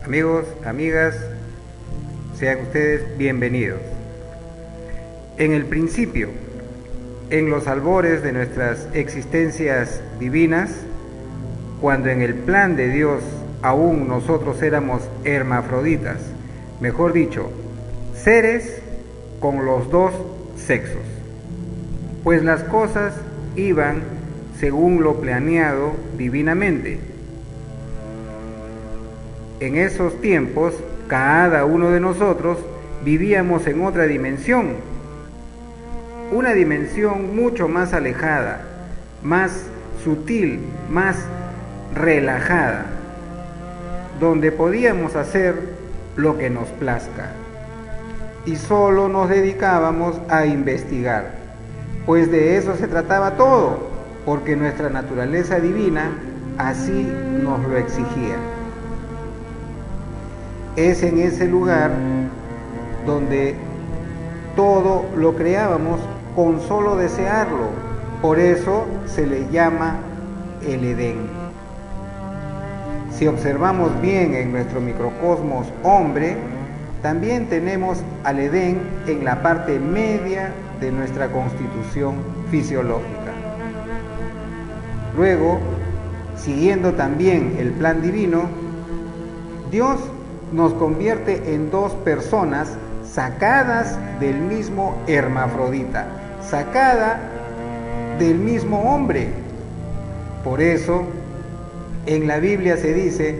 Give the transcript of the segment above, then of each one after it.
Amigos, amigas, sean ustedes bienvenidos. En el principio, en los albores de nuestras existencias divinas, cuando en el plan de Dios aún nosotros éramos hermafroditas, mejor dicho, seres con los dos sexos, pues las cosas iban según lo planeado divinamente. En esos tiempos, cada uno de nosotros vivíamos en otra dimensión, una dimensión mucho más alejada, más sutil, más relajada, donde podíamos hacer lo que nos plazca y solo nos dedicábamos a investigar, pues de eso se trataba todo, porque nuestra naturaleza divina así nos lo exigía. Es en ese lugar donde todo lo creábamos con solo desearlo, por eso se le llama el Edén. Si observamos bien en nuestro microcosmos hombre, también tenemos al Edén en la parte media de nuestra constitución fisiológica. Luego, siguiendo también el plan divino, Dios nos convierte en dos personas sacadas del mismo hermafrodita, sacada del mismo hombre. Por eso, en la Biblia se dice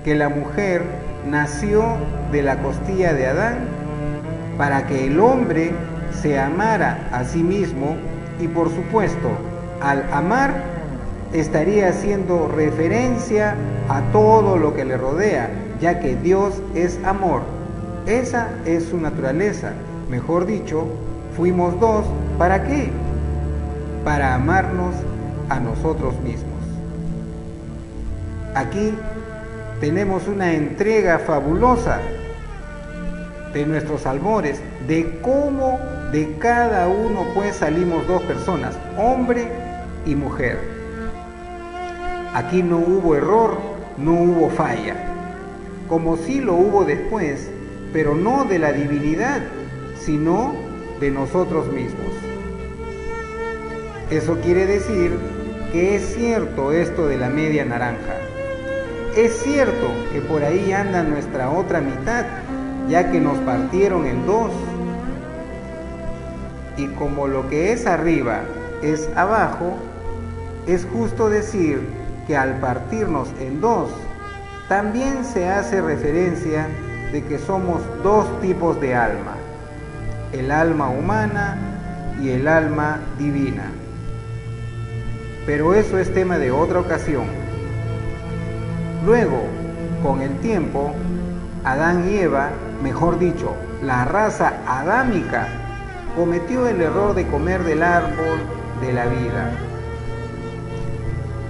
que la mujer nació de la costilla de Adán para que el hombre se amara a sí mismo y, por supuesto, al amar estaría haciendo referencia a todo lo que le rodea, ya que Dios es amor. Esa es su naturaleza. Mejor dicho, fuimos dos, ¿para qué? Para amarnos a nosotros mismos. Aquí tenemos una entrega fabulosa de nuestros albores, de cómo de cada uno pues salimos dos personas, hombre y mujer. Aquí no hubo error, no hubo falla, como sí lo hubo después, pero no de la divinidad, sino de nosotros mismos. Eso quiere decir que es cierto esto de la media naranja. Es cierto que por ahí anda nuestra otra mitad, ya que nos partieron en dos. Y como lo que es arriba es abajo, es justo decir que al partirnos en dos, también se hace referencia de que somos dos tipos de alma, el alma humana y el alma divina. Pero eso es tema de otra ocasión. Luego, con el tiempo, Adán y Eva, mejor dicho, la raza adámica, cometió el error de comer del árbol de la vida.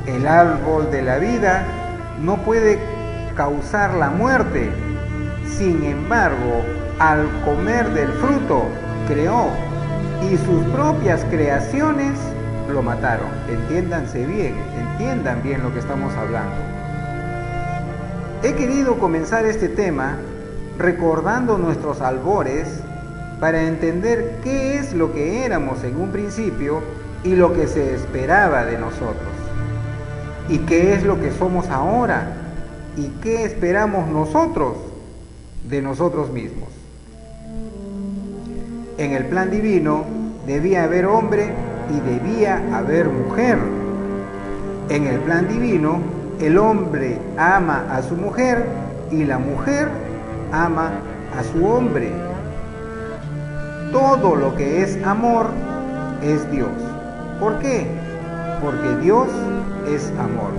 El árbol de la vida no puede causar la muerte. Sin embargo, al comer del fruto, creó, y sus propias creaciones lo mataron. Entiéndanse bien, entiendan bien lo que estamos hablando. He querido comenzar este tema recordando nuestros albores para entender qué es lo que éramos en un principio y lo que se esperaba de nosotros. ¿Y qué es lo que somos ahora? ¿Y qué esperamos nosotros de nosotros mismos? En el plan divino debía haber hombre y debía haber mujer. En el plan divino, el hombre ama a su mujer y la mujer ama a su hombre. Todo lo que es amor es Dios. ¿Por qué? Porque Dios es amor.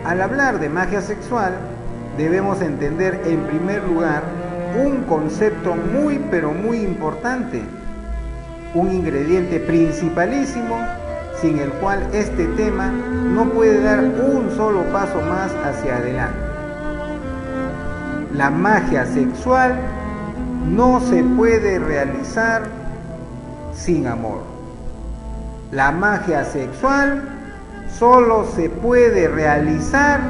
Al hablar de magia sexual, debemos entender en primer lugar un concepto muy pero muy importante, un ingrediente principalísimo sin el cual este tema no puede dar un solo paso más hacia adelante. La magia sexual no se puede realizar sin amor. La magia sexual solo se puede realizar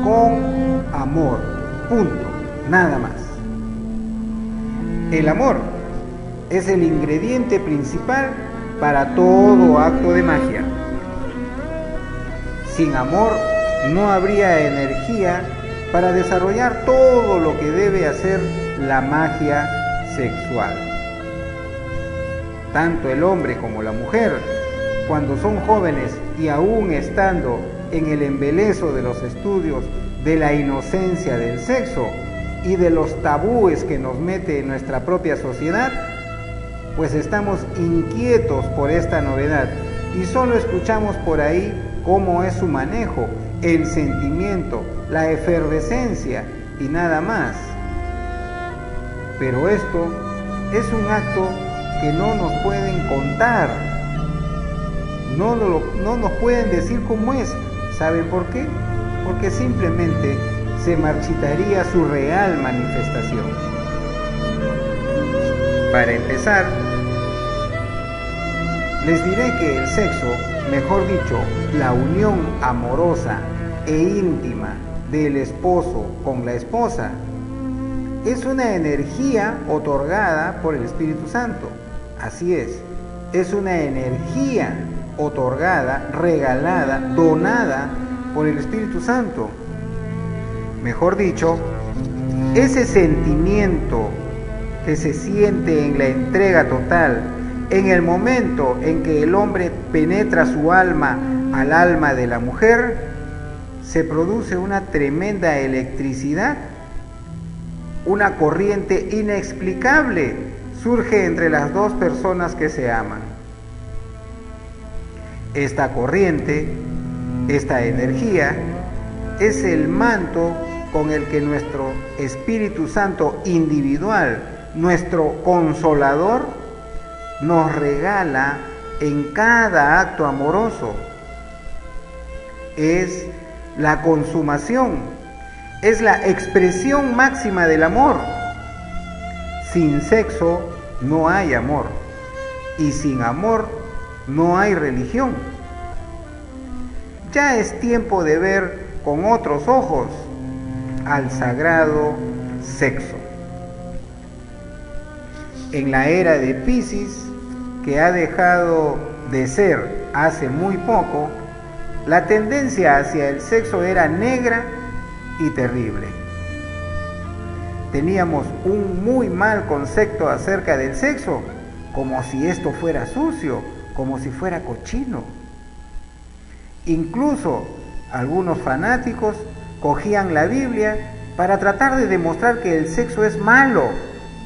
con amor. Punto. Nada más. El amor es el ingrediente principal para todo acto de magia. Sin amor no habría energía para desarrollar todo lo que debe hacer la magia sexual. Tanto el hombre como la mujer, cuando son jóvenes y aún estando en el embelezo de los estudios de la inocencia del sexo y de los tabúes que nos mete en nuestra propia sociedad, pues estamos inquietos por esta novedad y solo escuchamos por ahí cómo es su manejo, el sentimiento, la efervescencia y nada más. Pero esto es un acto que no nos pueden contar, no nos pueden decir cómo es. ¿Saben por qué? Porque simplemente se marchitaría su real manifestación. Para empezar, les diré que el sexo, mejor dicho, la unión amorosa e íntima del esposo con la esposa, es una energía otorgada por el Espíritu Santo. Así es una energía otorgada, regalada, donada por el Espíritu Santo. Mejor dicho, ese sentimiento que se siente en la entrega total, en el momento en que el hombre penetra su alma al alma de la mujer, se produce una tremenda electricidad, una corriente inexplicable surge entre las dos personas que se aman. Esta corriente, esta energía, es el manto con el que nuestro Espíritu Santo individual, nuestro consolador, nos regala en cada acto amoroso. Es la consumación, es la expresión máxima del amor. Sin sexo no hay amor, y sin amor no hay religión. Ya es tiempo de ver con otros ojos al sagrado sexo. En la era de Piscis, que ha dejado de ser hace muy poco, la tendencia hacia el sexo era negra y terrible. Teníamos un muy mal concepto acerca del sexo, como si esto fuera sucio, como si fuera cochino. Incluso algunos fanáticos cogían la Biblia para tratar de demostrar que el sexo es malo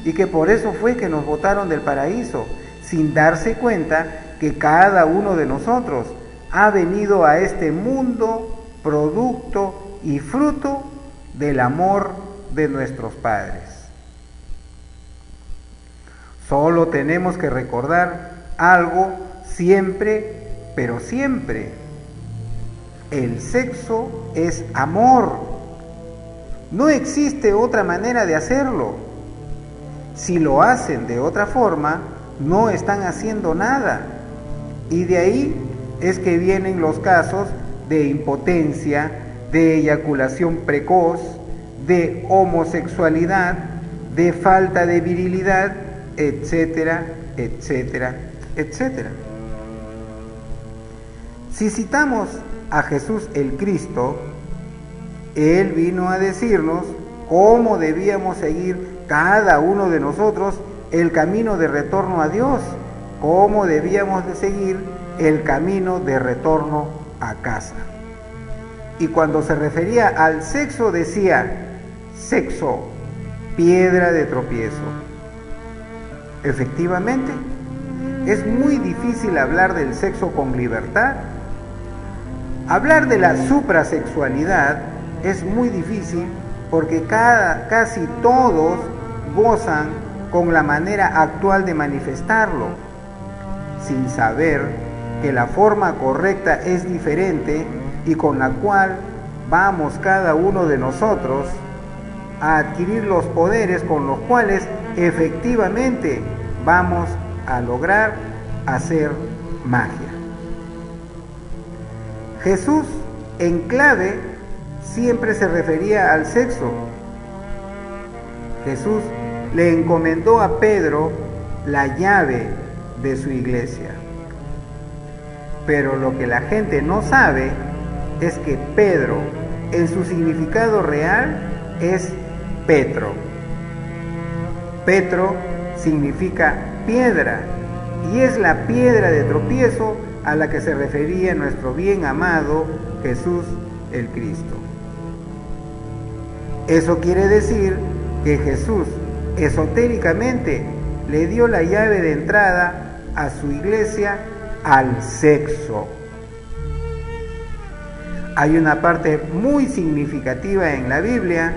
y que por eso fue que nos botaron del paraíso, sin darse cuenta que cada uno de nosotros ha venido a este mundo producto y fruto del amor de nuestros padres. Solo tenemos que recordar algo siempre, pero siempre. El sexo es amor. No existe otra manera de hacerlo. Si lo hacen de otra forma, no están haciendo nada. Y de ahí es que vienen los casos de impotencia, de eyaculación precoz, de homosexualidad, de falta de virilidad, etcétera, etcétera, etcétera. Si citamos a Jesús el Cristo, Él vino a decirnos cómo debíamos seguir cada uno de nosotros el camino de retorno a Dios, cómo debíamos de seguir el camino de retorno a casa. Y cuando se refería al sexo decía, sexo, piedra de tropiezo. Efectivamente, es muy difícil hablar del sexo con libertad. Hablar de la suprasexualidad es muy difícil porque casi todos gozan con la manera actual de manifestarlo, sin saber que la forma correcta es diferente y con la cual vamos cada uno de nosotros a adquirir los poderes con los cuales efectivamente vamos a lograr hacer magia. Jesús, en clave siempre se refería al sexo. Jesús le encomendó a Pedro la llave de su iglesia. Pero lo que la gente no sabe es que Pedro, en su significado real, es Petro. Petro significa piedra, y es la piedra de tropiezo a la que se refería nuestro bien amado Jesús el Cristo. Eso quiere decir que Jesús esotéricamente le dio la llave de entrada a su iglesia al sexo. Hay una parte muy significativa en la Biblia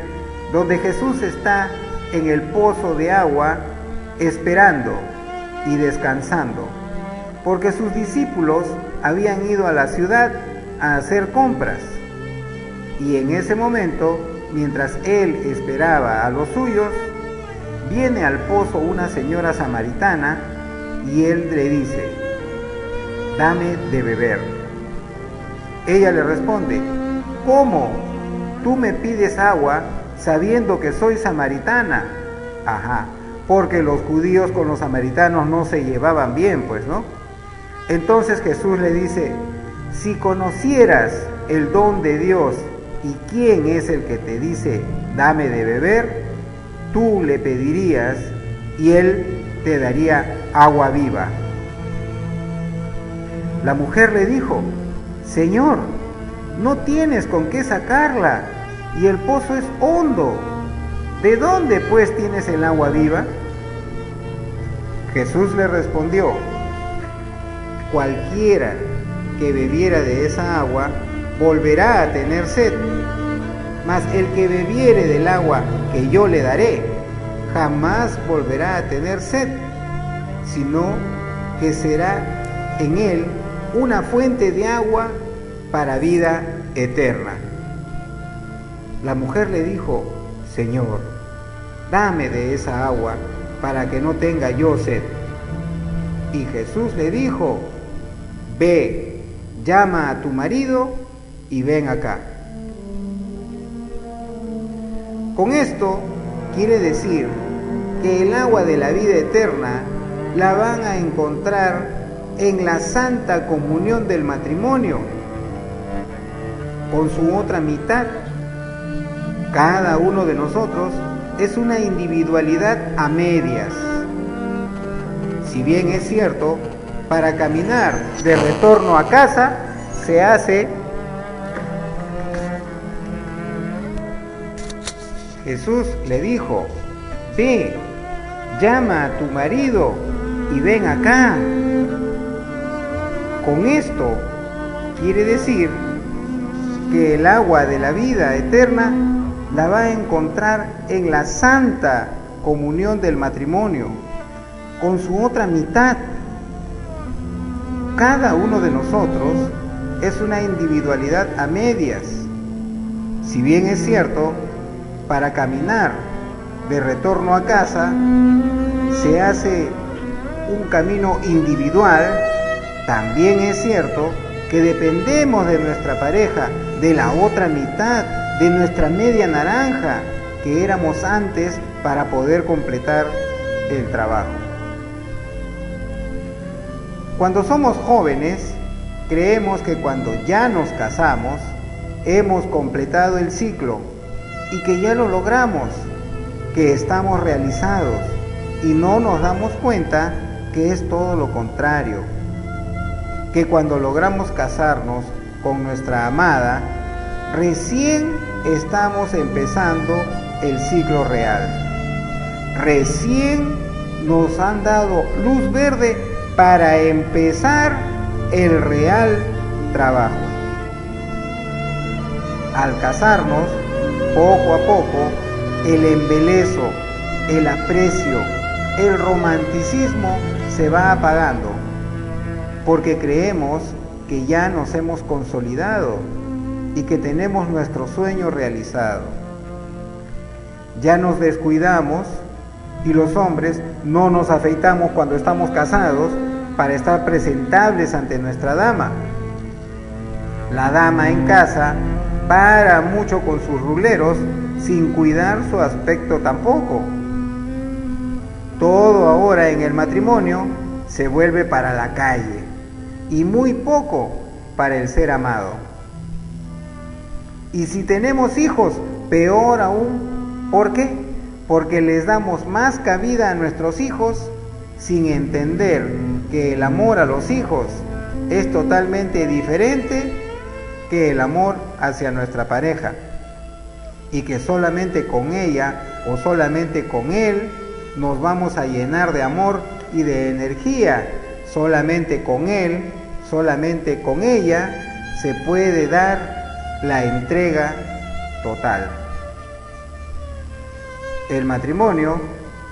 donde Jesús está en el pozo de agua esperando y descansando, porque sus discípulos habían ido a la ciudad a hacer compras. Y en ese momento, mientras él esperaba a los suyos, viene al pozo una señora samaritana y él le dice: dame de beber. Ella le responde: ¿cómo? ¿Tú me pides agua sabiendo que soy samaritana? Ajá, porque los judíos con los samaritanos no se llevaban bien, pues, ¿no? Entonces Jesús le dice: si conocieras el don de Dios y quién es el que te dice dame de beber, tú le pedirías y él te daría agua viva. La mujer le dijo: Señor, no tienes con qué sacarla y el pozo es hondo. ¿De dónde pues tienes el agua viva? Jesús le respondió: cualquiera que bebiera de esa agua volverá a tener sed, mas el que bebiere del agua que yo le daré jamás volverá a tener sed, sino que será en él una fuente de agua para vida eterna. La mujer le dijo: Señor, dame de esa agua para que no tenga yo sed. Y Jesús le dijo: ve, llama a tu marido y ven acá. Con esto quiere decir que el agua de la vida eterna la van a encontrar en la santa comunión del matrimonio con su otra mitad. Cada uno de nosotros es una individualidad a medias. Si bien es cierto, para caminar de retorno a casa se hace. Jesús le dijo: ve, llama a tu marido y ven acá. Con esto quiere decir que el agua de la vida eterna la va a encontrar en la santa comunión del matrimonio, con su otra mitad. Cada uno de nosotros es una individualidad a medias. Si bien es cierto, para caminar de retorno a casa se hace un camino individual, también es cierto que dependemos de nuestra pareja, de la otra mitad, de nuestra media naranja que éramos antes para poder completar el trabajo. Cuando somos jóvenes, creemos que cuando ya nos casamos, hemos completado el ciclo y que ya lo logramos, que estamos realizados, y no nos damos cuenta que es todo lo contrario, que cuando logramos casarnos con nuestra amada, recién estamos empezando el ciclo real. Recién nos han dado luz verde para empezar el real trabajo. Al casarnos, poco a poco, el embelezo, el aprecio, el romanticismo se va apagando, porque creemos que ya nos hemos consolidado y que tenemos nuestro sueño realizado. Ya nos descuidamos y los hombres no nos afeitamos cuando estamos casados para estar presentables ante nuestra dama. La dama en casa para mucho con sus ruleros sin cuidar su aspecto tampoco. Todo ahora en el matrimonio se vuelve para la calle y muy poco para el ser amado. Y si tenemos hijos, peor aún. ¿Por qué? Porque les damos más cabida a nuestros hijos sin entender que el amor a los hijos es totalmente diferente que el amor hacia nuestra pareja, y que solamente con ella o solamente con él nos vamos a llenar de amor y de energía. Solamente con él, solamente con ella se puede dar la entrega total. El matrimonio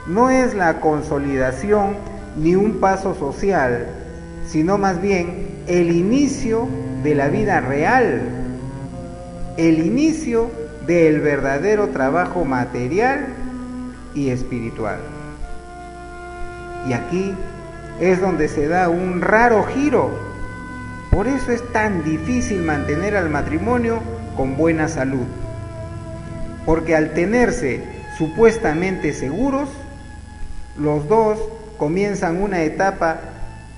no es la consolidación ni un paso social, sino más bien el inicio de la vida real, el inicio del verdadero trabajo material y espiritual. Y aquí es donde se da un raro giro. Por eso es tan difícil mantener al matrimonio con buena salud. Porque al tenerse supuestamente seguros, los dos comienzan una etapa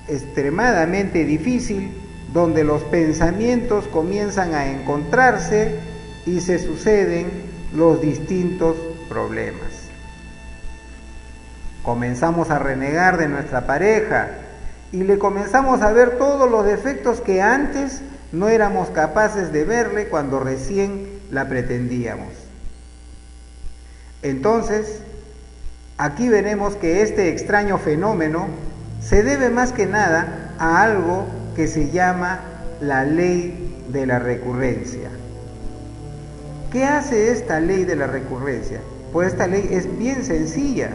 extremadamente difícil, donde los pensamientos comienzan a encontrarse y se suceden los distintos problemas. Comenzamos a renegar de nuestra pareja y le comenzamos a ver todos los defectos que antes no éramos capaces de verle cuando recién la pretendíamos. Entonces, aquí veremos que este extraño fenómeno se debe más que nada a algo que se llama la ley de la recurrencia. ¿Qué hace esta ley de la recurrencia? Pues esta ley es bien sencilla.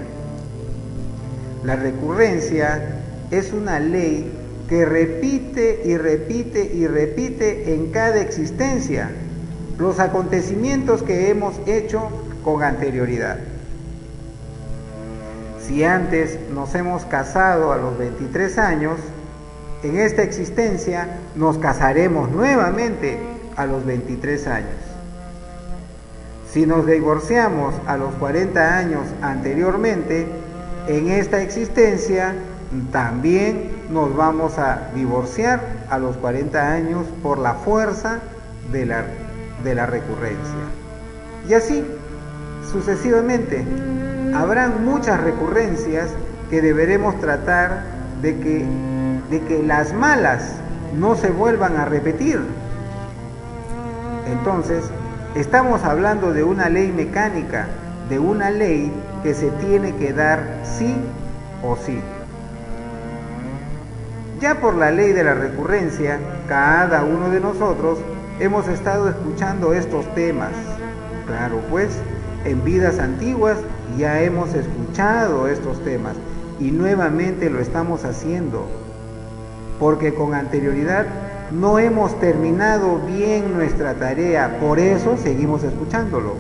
La recurrencia es una ley que repite y repite y repite en cada existencia los acontecimientos que hemos hecho con anterioridad. Si antes nos hemos casado a los 23 años, en esta existencia nos casaremos nuevamente a los 23 años. Si nos divorciamos a los 40 años anteriormente, en esta existencia también nos vamos a divorciar a los 40 años por la fuerza de la recurrencia. Y así, sucesivamente, habrán muchas recurrencias que deberemos tratar de que las malas no se vuelvan a repetir. Entonces, estamos hablando de una ley mecánica, de una ley que se tiene que dar sí o sí. Ya por la ley de la recurrencia, cada uno de nosotros hemos estado escuchando estos temas. Claro, pues, en vidas antiguas ya hemos escuchado estos temas y nuevamente lo estamos haciendo, porque con anterioridad no hemos terminado bien nuestra tarea, por eso seguimos escuchándolo.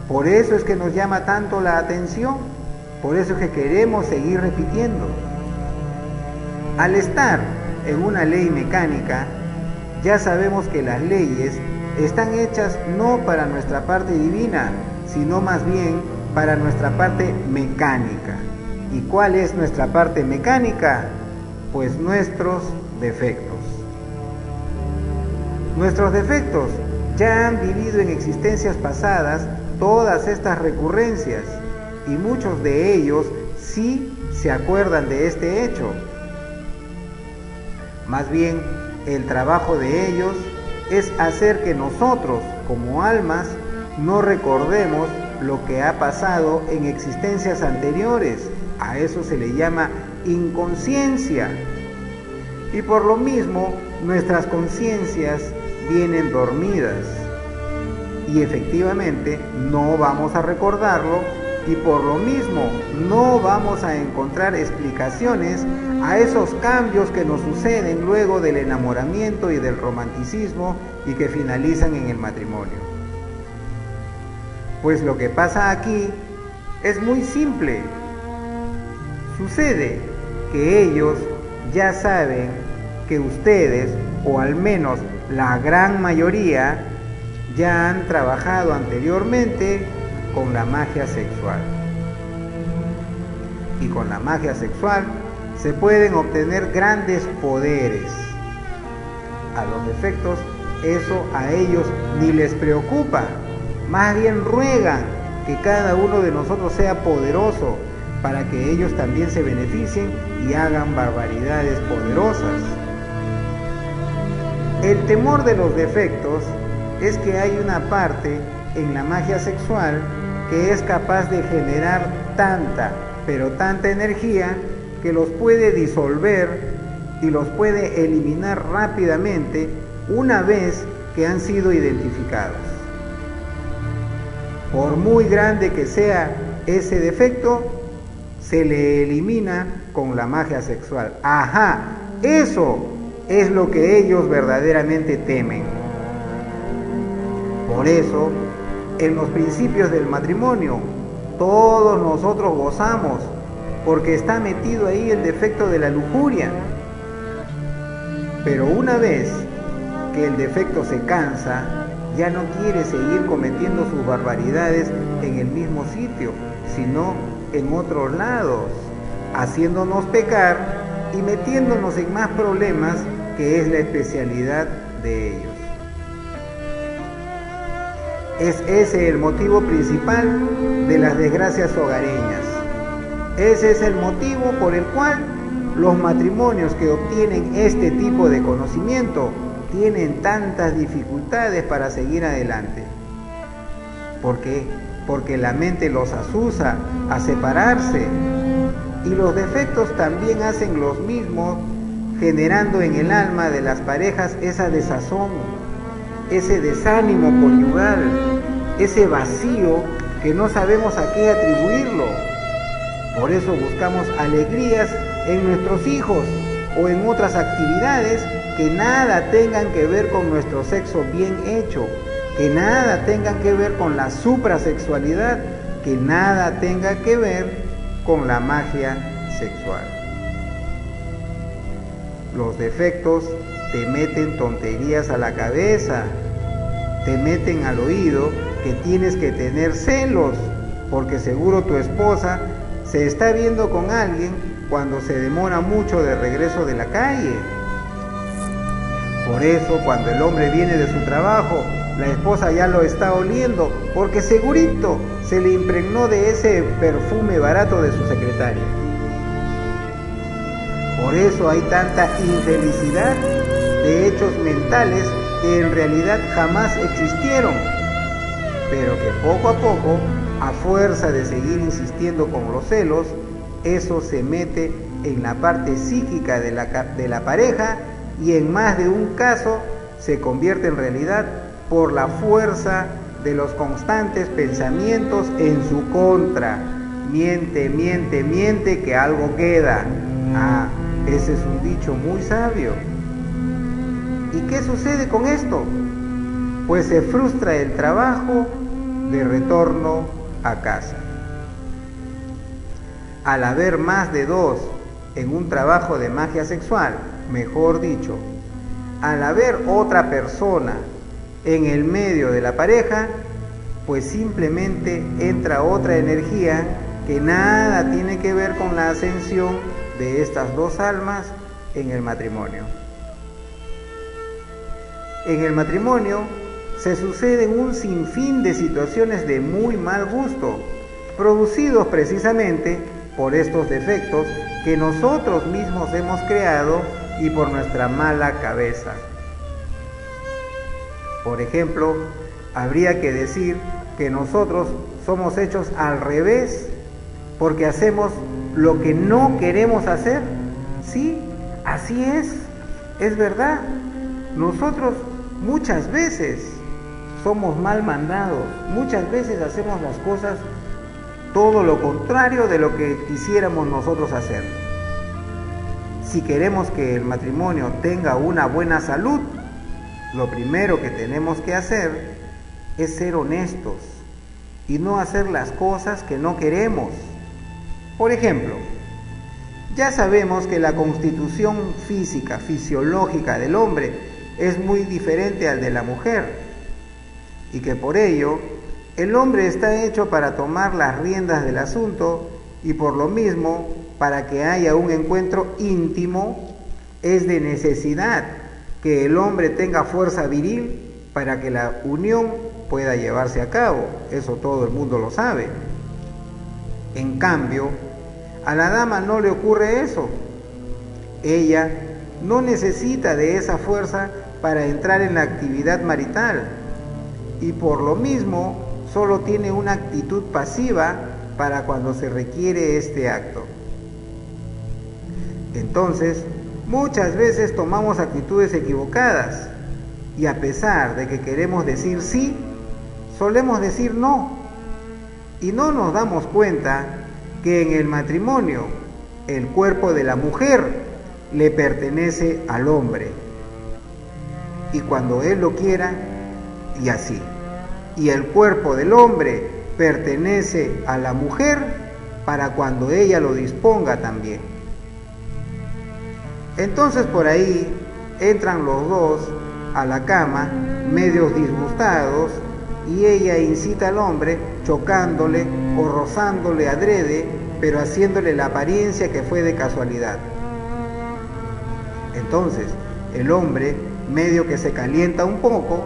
Por eso es que nos llama tanto la atención, por eso es que queremos seguir repitiendo. Al estar en una ley mecánica, ya sabemos que las leyes están hechas no para nuestra parte divina, sino más bien para nuestra parte mecánica. ¿Y cuál es nuestra parte mecánica? Pues nuestros defectos. Nuestros defectos ya han vivido en existencias pasadas todas estas recurrencias, y muchos de ellos sí se acuerdan de este hecho. Más bien, el trabajo de ellos es hacer que nosotros, como almas, no recordemos lo que ha pasado en existencias anteriores. A eso se le llama inconsciencia. Y por lo mismo, nuestras conciencias vienen dormidas. Y efectivamente, no vamos a recordarlo, y por lo mismo no vamos a encontrar explicaciones a esos cambios que nos suceden luego del enamoramiento y del romanticismo y que finalizan en el matrimonio. Pues lo que pasa aquí es muy simple. Sucede que ellos ya saben que ustedes, o al menos la gran mayoría ya han trabajado anteriormente con la magia sexual. Y con la magia sexual se pueden obtener grandes poderes. A los defectos eso a ellos ni les preocupa, más bien ruegan que cada uno de nosotros sea poderoso para que ellos también se beneficien y hagan barbaridades poderosas. El temor de los defectos es que hay una parte en la magia sexual que es capaz de generar tanta, pero tanta energía que los puede disolver y los puede eliminar rápidamente una vez que han sido identificados. Por muy grande que sea ese defecto, se le elimina con la magia sexual. Ajá, eso es lo que ellos verdaderamente temen. Por eso, en los principios del matrimonio, todos nosotros gozamos, porque está metido ahí el defecto de la lujuria. Pero una vez que el defecto se cansa, ya no quiere seguir cometiendo sus barbaridades en el mismo sitio, sino en otros lados, haciéndonos pecar y metiéndonos en más problemas, que es la especialidad de ellos. Es ese el motivo principal de las desgracias hogareñas. Ese es el motivo por el cual los matrimonios que obtienen este tipo de conocimiento tienen tantas dificultades para seguir adelante. ¿Por qué? Porque la mente los asusa a separarse, y los defectos también hacen los mismos, generando en el alma de las parejas esa desazón, ese desánimo conyugal, ese vacío que no sabemos a qué atribuirlo. Por eso buscamos alegrías en nuestros hijos o en otras actividades que nada tengan que ver con nuestro sexo bien hecho, que nada tengan que ver con la suprasexualidad, que nada tenga que ver con la magia sexual. Los defectos te meten tonterías a la cabeza, te meten al oído que tienes que tener celos, porque seguro tu esposa se está viendo con alguien cuando se demora mucho de regreso de la calle. Por eso cuando el hombre viene de su trabajo, la esposa ya lo está oliendo, porque segurito se le impregnó de ese perfume barato de su secretaria. Por eso hay tanta infelicidad de hechos mentales que en realidad jamás existieron, pero que poco a poco, a fuerza de seguir insistiendo con los celos, eso se mete en la parte psíquica de la pareja, y en más de un caso se convierte en realidad por la fuerza de los constantes pensamientos en su contra. Miente, miente, miente, que algo queda. Ah, ese es un dicho muy sabio. ¿Y qué sucede con esto? Pues se frustra el trabajo de retorno a casa. Al haber más de dos en un trabajo de magia sexual, mejor dicho, al haber otra persona en el medio de la pareja, pues simplemente entra otra energía que nada tiene que ver con la ascensión de estas dos almas en el matrimonio. En el matrimonio se suceden un sinfín de situaciones de muy mal gusto, producidos precisamente por estos defectos que nosotros mismos hemos creado y por nuestra mala cabeza. Por ejemplo, habría que decir que nosotros somos hechos al revés, porque hacemos lo que no queremos hacer. Sí, así es verdad. Nosotros muchas veces somos mal mandados, muchas veces hacemos las cosas todo lo contrario de lo que quisiéramos nosotros hacer. Si queremos que el matrimonio tenga una buena salud, lo primero que tenemos que hacer es ser honestos y no hacer las cosas que no queremos. Por ejemplo, ya sabemos que la constitución física, fisiológica del hombre es muy diferente al de la mujer y que por ello el hombre está hecho para tomar las riendas del asunto y por lo mismo, para que haya un encuentro íntimo, es de necesidad que el hombre tenga fuerza viril para que la unión pueda llevarse a cabo. Eso todo el mundo lo sabe. En cambio, a la dama no le ocurre eso. Ella no necesita de esa fuerza para entrar en la actividad marital y por lo mismo solo tiene una actitud pasiva para cuando se requiere este acto. Entonces, muchas veces tomamos actitudes equivocadas y a pesar de que queremos decir sí, solemos decir no y no nos damos cuenta que en el matrimonio el cuerpo de la mujer le pertenece al hombre y cuando él lo quiera y así, y el cuerpo del hombre pertenece a la mujer para cuando ella lo disponga también. Entonces por ahí entran los dos a la cama medios disgustados y ella incita al hombre chocándole o rozándole adrede, pero haciéndole la apariencia que fue de casualidad. Entonces el hombre medio que se calienta un poco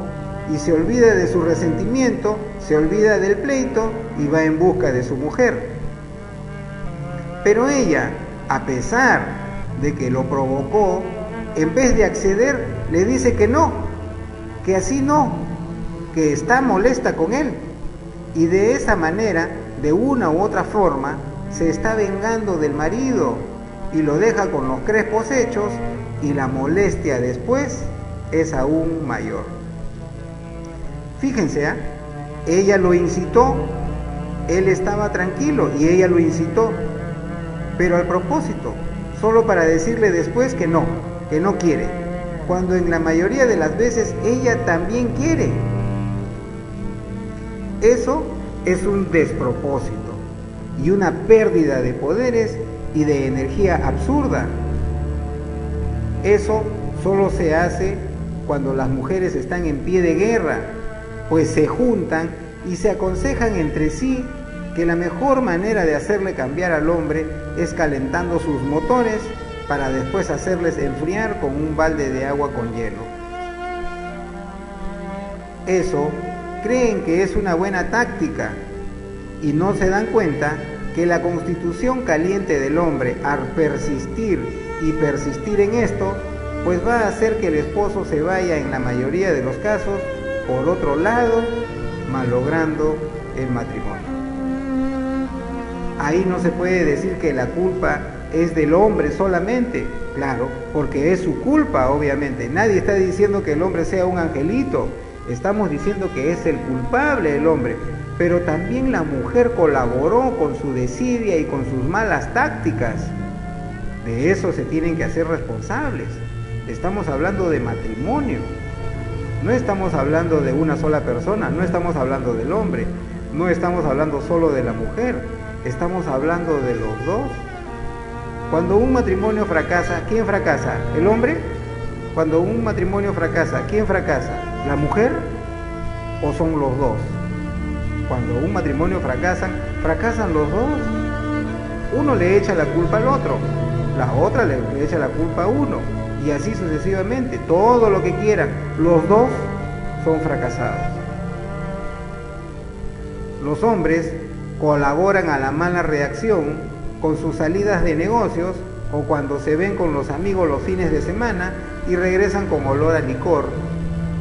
y se olvida de su resentimiento, se olvida del pleito y va en busca de su mujer. Pero ella, a pesar de que lo provocó, en vez de acceder, le dice que no, que así no, que está molesta con él. Y de esa manera, de una u otra forma, se está vengando del marido y lo deja con los crespos hechos y la molestia después es aún mayor. Fíjense, ella lo incitó, él estaba tranquilo y ella lo incitó, pero al propósito, solo para decirle después que no quiere, cuando en la mayoría de las veces ella también quiere. Eso es un despropósito y una pérdida de poderes y de energía absurda. Eso solo se hace cuando las mujeres están en pie de guerra, pues se juntan y se aconsejan entre sí que la mejor manera de hacerle cambiar al hombre es calentando sus motores para después hacerles enfriar con un balde de agua con hielo. Eso creen que es una buena táctica y no se dan cuenta que la constitución caliente del hombre, al persistir y persistir en esto, pues va a hacer que el esposo se vaya en la mayoría de los casos por otro lado, malogrando el matrimonio. Ahí no se puede decir que la culpa es del hombre solamente, claro, porque es su culpa, obviamente. Nadie está diciendo que el hombre sea un angelito, estamos diciendo que es el culpable el hombre, pero también la mujer colaboró con su desidia y con sus malas tácticas. De eso se tienen que hacer responsables. Estamos hablando de matrimonio, no estamos hablando de una sola persona, no estamos hablando del hombre, no estamos hablando solo de la mujer, estamos hablando de los dos. Cuando un matrimonio fracasa, ¿quién fracasa? ¿El hombre? Cuando un matrimonio fracasa, ¿quién fracasa? ¿La mujer? ¿O son los dos? Cuando un matrimonio fracasan los dos. Uno le echa la culpa al otro, la otra le echa la culpa a uno, y así sucesivamente, todo lo que quieran, los dos son fracasados. Los hombres colaboran a la mala reacción con sus salidas de negocios o cuando se ven con los amigos los fines de semana y regresan con olor a licor.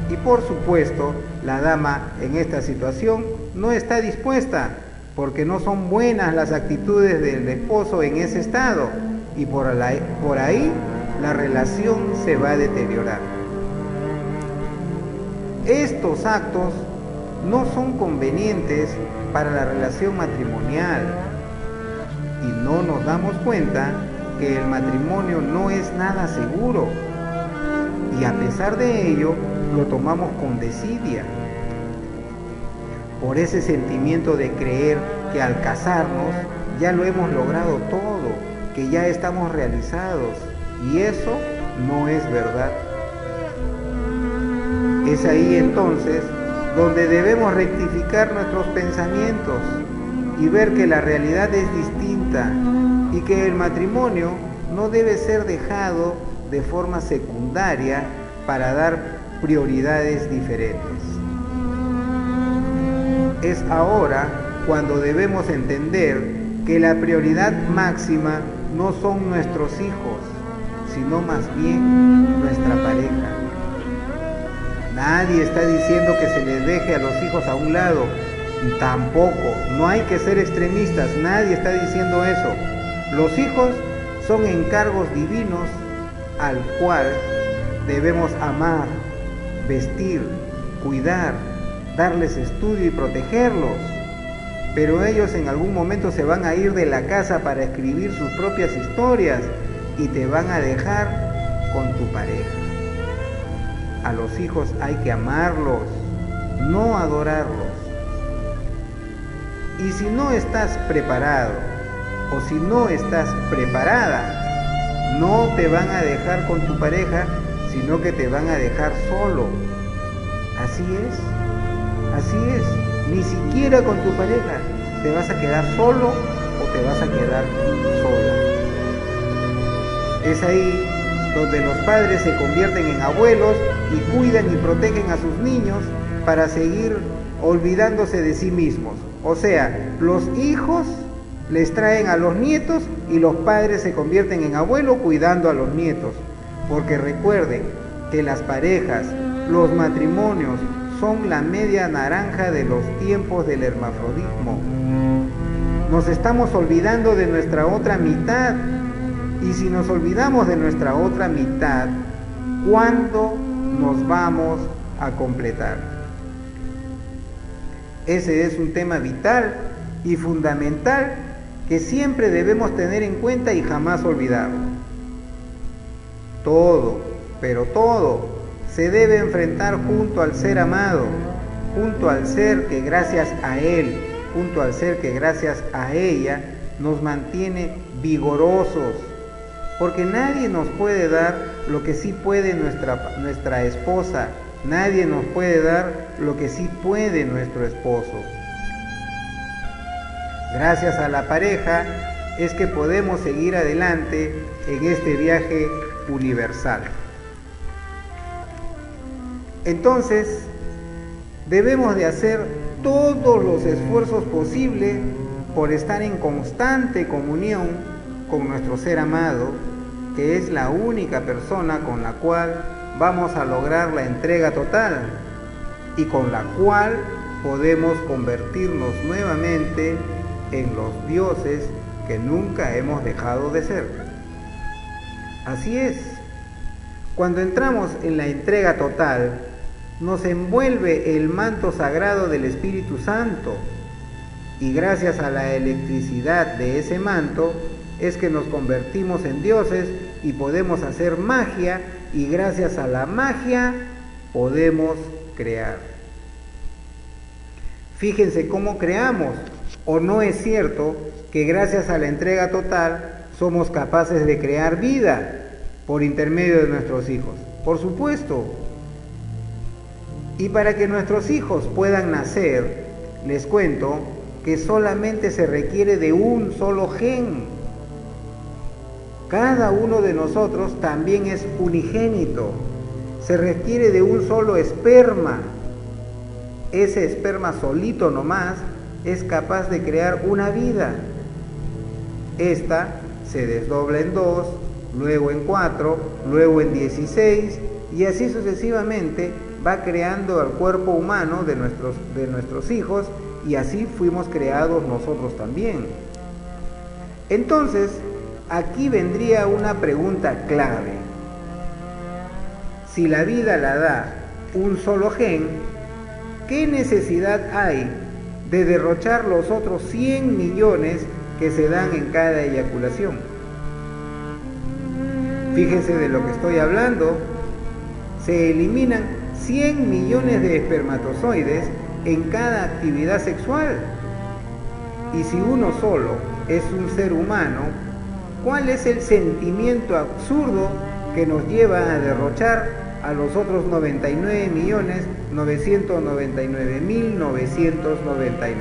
Y por supuesto, la dama en esta situación no está dispuesta porque no son buenas las actitudes del esposo en ese estado y por ahí la relación se va a deteriorar. Estos actos no son convenientes para la relación matrimonial y no nos damos cuenta que el matrimonio no es nada seguro y a pesar de ello lo tomamos con desidia por ese sentimiento de creer que al casarnos ya lo hemos logrado todo, que ya estamos realizados, y eso no es verdad. Es ahí entonces donde debemos rectificar nuestros pensamientos y ver que la realidad es distinta y que el matrimonio no debe ser dejado de forma secundaria para dar prioridades diferentes. Es ahora cuando debemos entender que la prioridad máxima no son nuestros hijos, sino más bien nuestra pareja. Nadie está diciendo que se les deje a los hijos a un lado, tampoco, no hay que ser extremistas, nadie está diciendo eso. Los hijos son encargos divinos al cual debemos amar, vestir, cuidar, darles estudio y protegerlos. Pero ellos en algún momento se van a ir de la casa para escribir sus propias historias y te van a dejar con tu pareja. A los hijos hay que amarlos, no adorarlos. Y si no estás preparado o si no estás preparada, no te van a dejar con tu pareja, sino que te van a dejar solo. Así es, ni siquiera con tu pareja. ¿Te vas a quedar solo o te vas a quedar sola? Es ahí donde los padres se convierten en abuelos y cuidan y protegen a sus niños para seguir olvidándose de sí mismos. O sea, los hijos les traen a los nietos y los padres se convierten en abuelos cuidando a los nietos. Porque recuerden que las parejas, los matrimonios, son la media naranja de los tiempos del hermafrodismo. Nos estamos olvidando de nuestra otra mitad. Y si nos olvidamos de nuestra otra mitad, ¿cuándo nos vamos a completar? Ese es un tema vital y fundamental que siempre debemos tener en cuenta y jamás olvidarlo. Todo, pero todo, se debe enfrentar junto al ser amado, junto al ser que gracias a él, junto al ser que gracias a ella nos mantiene vigorosos, porque nadie nos puede dar lo que sí puede nuestra esposa, nadie nos puede dar lo que sí puede nuestro esposo. Gracias a la pareja es que podemos seguir adelante en este viaje universal. Entonces, debemos de hacer todos los esfuerzos posibles por estar en constante comunión con nuestro ser amado, que es la única persona con la cual vamos a lograr la entrega total y con la cual podemos convertirnos nuevamente en los dioses que nunca hemos dejado de ser. Así es, cuando entramos en la entrega total, nos envuelve el manto sagrado del Espíritu Santo y gracias a la electricidad de ese manto es que nos convertimos en dioses y podemos hacer magia y gracias a la magia podemos crear. Fíjense cómo creamos, o no es cierto que gracias a la entrega total somos capaces de crear vida por intermedio de nuestros hijos. Por supuesto. Y para que nuestros hijos puedan nacer, les cuento que solamente se requiere de un solo gen. Cada uno de nosotros también es unigénito. Se requiere de un solo esperma. Ese esperma solito nomás es capaz de crear una vida. Esta se desdobla en 2, luego en 4, luego en 16 y así sucesivamente va creando al cuerpo humano de nuestros hijos y así fuimos creados nosotros también. Entonces, aquí vendría una pregunta clave. Si la vida la da un solo gen, ¿qué necesidad hay de derrochar los otros 100 millones que se dan en cada eyaculación? Fíjense de lo que estoy hablando. Se eliminan 100 millones de espermatozoides en cada actividad sexual. Y si uno solo es un ser humano, ¿cuál es el sentimiento absurdo que nos lleva a derrochar a los otros 99.999.999.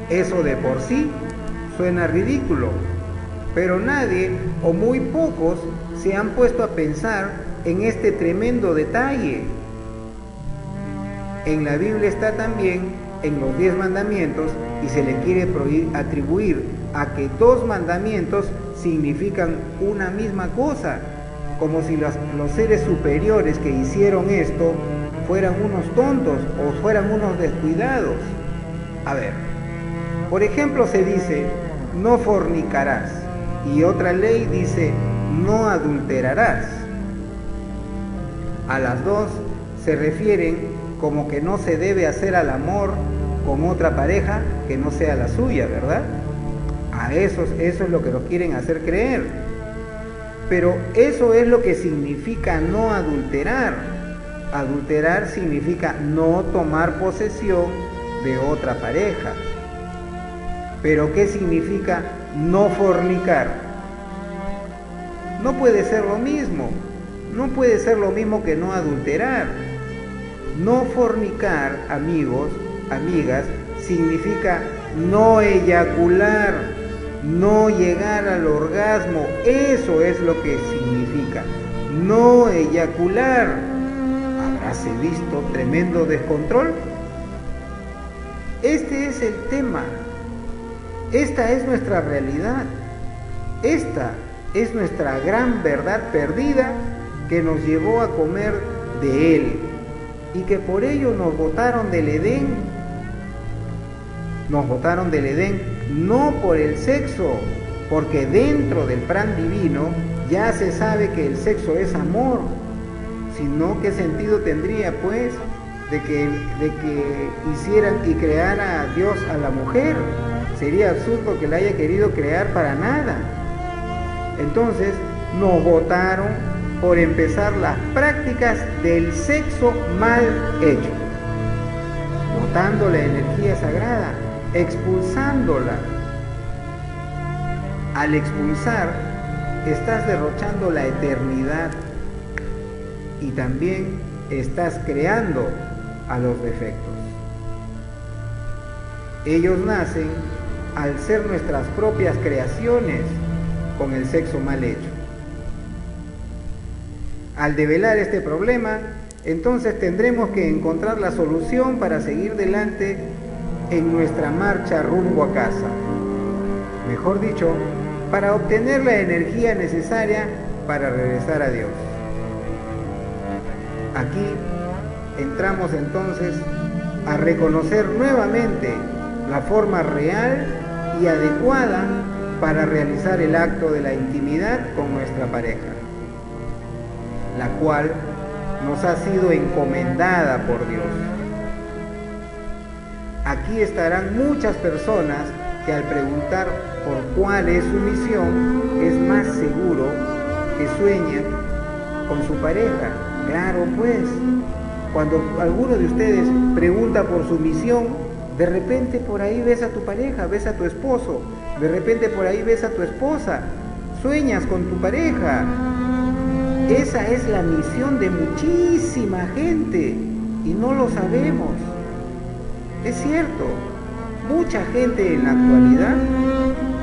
Eso de por sí suena ridículo, pero nadie o muy pocos se han puesto a pensar en este tremendo detalle. En la Biblia está también en los 10 mandamientos y se le quiere atribuir a que 2 mandamientos significan una misma cosa, como si los seres superiores que hicieron esto fueran unos tontos o fueran unos descuidados. A ver, por ejemplo se dice, no fornicarás, y otra ley dice, no adulterarás. A las dos se refieren como que no se debe hacer al amor con otra pareja que no sea la suya, ¿verdad? A eso es lo que nos quieren hacer creer. Pero eso es lo que significa no adulterar. Adulterar significa no tomar posesión de otra pareja. Pero ¿qué significa no fornicar? No puede ser lo mismo. No puede ser lo mismo que no adulterar. No fornicar, amigos, amigas, significa no eyacular, no llegar al orgasmo. Eso es lo que significa, no eyacular. ¿Habráse visto tremendo descontrol? Este es el tema. Esta es nuestra realidad. Esta es nuestra gran verdad perdida que nos llevó a comer de él y que por ello nos botaron del Edén. Nos botaron del Edén no por el sexo, porque dentro del plan divino ya se sabe que el sexo es amor, sino qué sentido tendría pues de que hicieran y creara a Dios a la mujer. Sería absurdo que la haya querido crear para nada. Entonces nos botaron por empezar las prácticas del sexo mal hecho, botando la energía sagrada, expulsándola. Al expulsar, estás derrochando la eternidad y también estás creando a los defectos. Ellos nacen al ser nuestras propias creaciones con el sexo mal hecho. Al develar este problema, entonces tendremos que encontrar la solución para seguir delante en nuestra marcha rumbo a casa. Mejor dicho, para obtener la energía necesaria para regresar a Dios. Aquí entramos entonces a reconocer nuevamente la forma real y adecuada para realizar el acto de la intimidad con nuestra pareja, la cual nos ha sido encomendada por Dios. Aquí estarán muchas personas que al preguntar por cuál es su misión, es más seguro que sueñen con su pareja. Claro pues, cuando alguno de ustedes pregunta por su misión, de repente por ahí ves a tu pareja, ves a tu esposo, de repente por ahí ves a tu esposa, sueñas con tu pareja. Esa es la misión de muchísima gente y no lo sabemos. Es cierto, mucha gente en la actualidad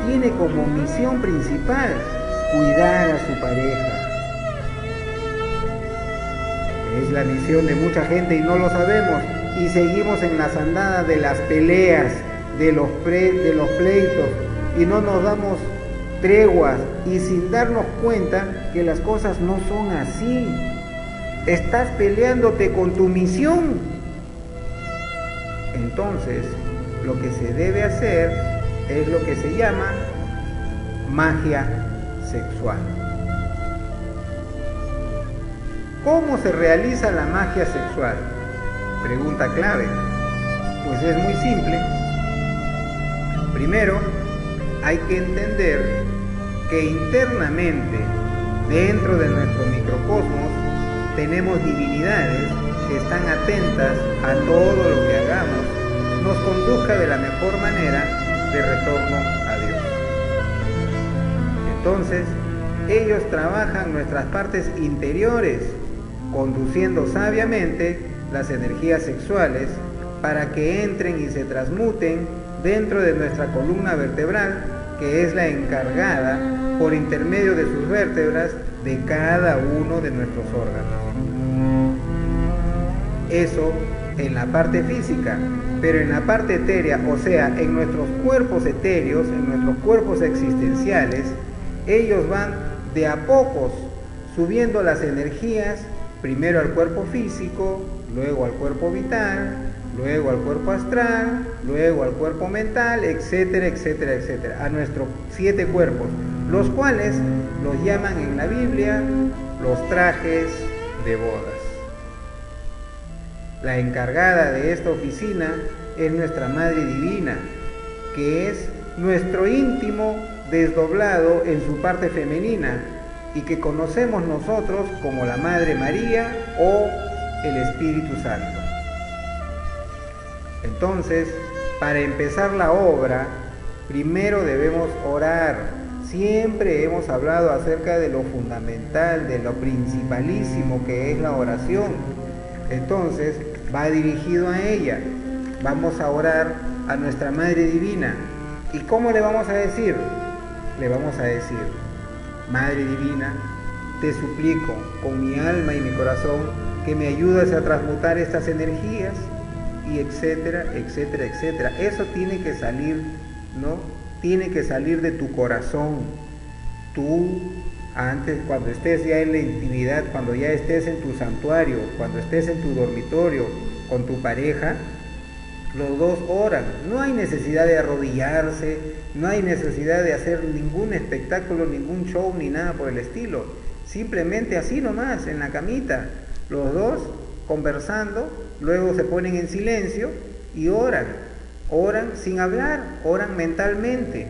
tiene como misión principal cuidar a su pareja. Es la misión de mucha gente y no lo sabemos. Y seguimos en las andadas de las peleas, de los pleitos, y no nos damos treguas y sin darnos cuenta que las cosas no son así. Estás peleándote con tu misión. Entonces, lo que se debe hacer es lo que se llama magia sexual. ¿Cómo se realiza la magia sexual? Pregunta clave. Pues es muy simple. Primero, hay que entender que internamente, dentro de nuestro microcosmos, tenemos divinidades que están atentas a todo lo que hagamos, nos conduzca de la mejor manera de retorno a Dios. Entonces, Ellos trabajan nuestras partes interiores, conduciendo sabiamente las energías sexuales para que entren y se transmuten dentro de nuestra columna vertebral, que es la encargada, por intermedio de sus vértebras, de cada uno de nuestros órganos. Eso en la parte física, pero en la parte etérea, o sea, en nuestros cuerpos etéreos, en nuestros cuerpos existenciales, ellos van de a pocos subiendo las energías, primero al cuerpo físico, luego al cuerpo vital, luego al cuerpo astral, luego al cuerpo mental, etcétera, etcétera, etcétera, a nuestros 7 cuerpos, los cuales los llaman en la Biblia los trajes de bodas. La encargada de esta oficina es nuestra Madre Divina, que es nuestro íntimo desdoblado en su parte femenina y que conocemos nosotros como la Madre María o el Espíritu Santo. Entonces, para empezar la obra, primero debemos orar. Siempre hemos hablado acerca de lo fundamental, de lo principalísimo que es la oración. Entonces, va dirigido a ella. Vamos a orar a nuestra Madre Divina. ¿Y cómo le vamos a decir? Le vamos a decir: Madre Divina, te suplico con mi alma y mi corazón que me ayudes a transmutar estas energías, y etcétera, etcétera, etcétera. Eso tiene que salir, ¿no? Tiene que salir de tu corazón. Tú, antes, cuando estés ya en la intimidad, cuando ya estés en tu santuario, cuando estés en tu dormitorio con tu pareja, los dos oran. No hay necesidad de arrodillarse, no hay necesidad de hacer ningún espectáculo, ningún show, ni nada por el estilo. Simplemente así nomás, en la camita, los dos conversando, luego se ponen en silencio y oran. Oran sin hablar, oran mentalmente.